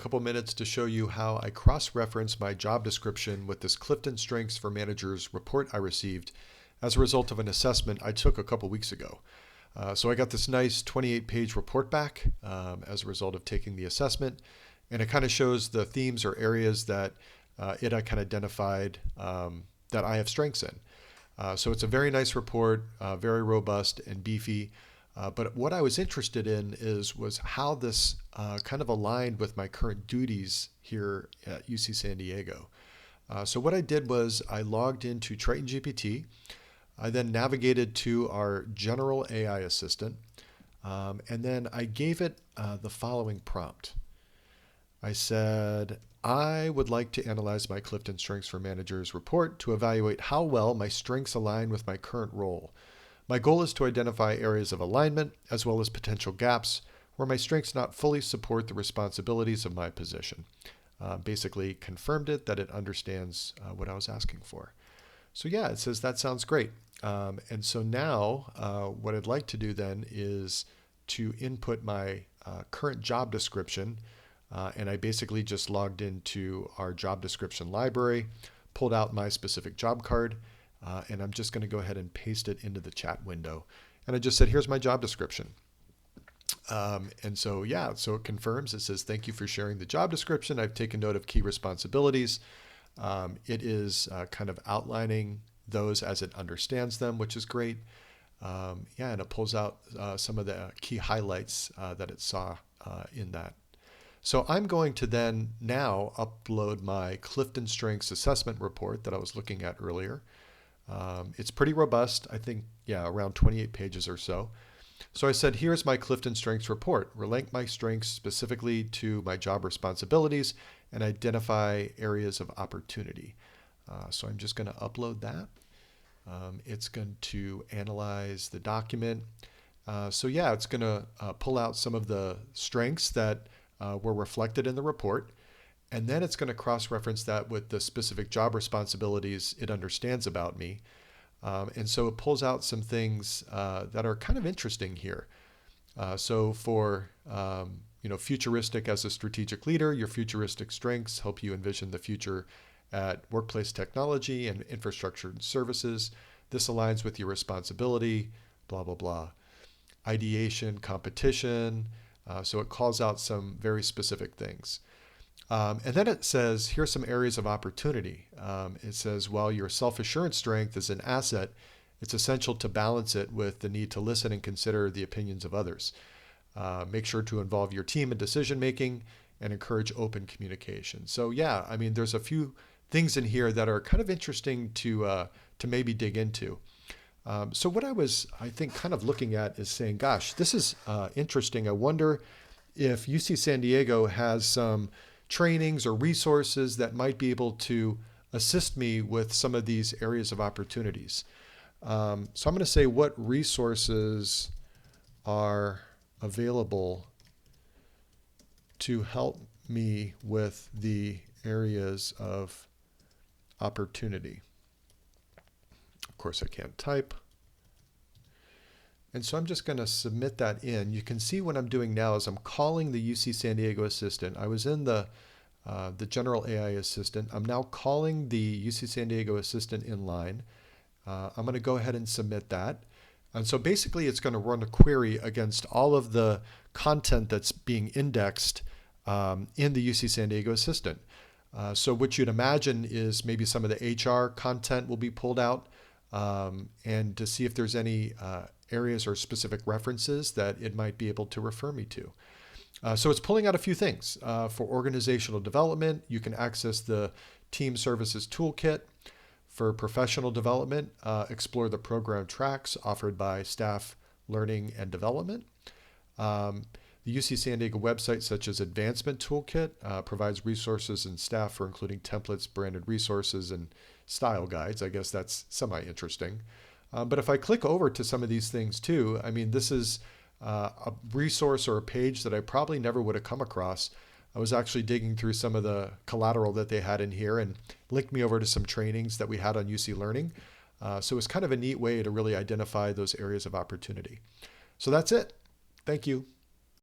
couple minutes to show you how I cross-reference my job description with this Clifton Strengths for Managers report I received as a result of an assessment I took a couple weeks ago. So I got this nice 28-page report back as a result of taking the assessment, and it kind of shows the themes or areas that it kind of identified that I have strengths in. So it's a very nice report, very robust and beefy. But what I was interested in was how this kind of aligned with my current duties here at UC San Diego. So what I did was I logged into TritonGPT. I then navigated to our general AI assistant, and then I gave it the following prompt. I said, I would like to analyze my Clifton Strengths for Managers report to evaluate how well my strengths align with my current role. My goal is to identify areas of alignment as well as potential gaps where my strengths not fully support the responsibilities of my position. Basically confirmed that it understands what I was asking for. So yeah, it says that sounds great. And so now what I'd like to do then is to input my current job description. And I basically just logged into our job description library, pulled out my specific job card, and I'm just going to go ahead and paste it into the chat window. And I just said, here's my job description. And so, yeah, so it confirms. It says, thank you for sharing the job description. I've taken note of key responsibilities. It is kind of outlining those as it understands them, which is great. Yeah, and it pulls out some of the key highlights that it saw in that. So I'm going to then now upload my Clifton Strengths Assessment report that I was looking at earlier. It's pretty robust, I think, yeah, around 28 pages or so. So I said, here's my Clifton Strengths report. Relate my strengths specifically to my job responsibilities and identify areas of opportunity. So I'm just going to upload that. It's going to analyze the document. So yeah, it's going to pull out some of the strengths that were reflected in the report. And then it's going to cross-reference that with the specific job responsibilities it understands about me. And so it pulls out some things that are kind of interesting here. So for futuristic as a strategic leader, your futuristic strengths help you envision the future at workplace technology and infrastructure and services. This aligns with your responsibility, blah, blah, blah. Ideation, competition. So it calls out some very specific things. And then it says, here's some areas of opportunity. It says, while your self-assurance strength is an asset, it's essential to balance it with the need to listen and consider the opinions of others. Make sure to involve your team in decision-making and encourage open communication. So yeah, I mean, there's a few things in here that are kind of interesting to maybe dig into. So what I think, kind of looking at is saying, gosh, this is interesting. I wonder if UC San Diego has some trainings or resources that might be able to assist me with some of these areas of opportunities. So I'm going to say what resources are available to help me with the areas of opportunity. Of course, I can't type. And so I'm just going to submit that in. You can see what I'm doing now is I'm calling the UC San Diego assistant. I was in the general AI assistant. I'm now calling the UC San Diego assistant in line. I'm going to go ahead and submit that. And so basically it's going to run a query against all of the content that's being indexed in the UC San Diego assistant. So what you'd imagine is maybe some of the HR content will be pulled out and to see if there's any areas or specific references that it might be able to refer me to. So it's pulling out a few things. For organizational development, you can access the Team Services Toolkit. For professional development, explore the program tracks offered by Staff Learning and Development. The UC San Diego website, such as Advancement Toolkit, provides resources and staff for including templates, branded resources, and style guides. I guess that's semi-interesting. But if I click over to some of these things too, I mean, this is a resource or a page that I probably never would have come across. I was actually digging through some of the collateral that they had in here and linked me over to some trainings that we had on UC Learning. So it's kind of a neat way to really identify those areas of opportunity. So that's it. Thank you.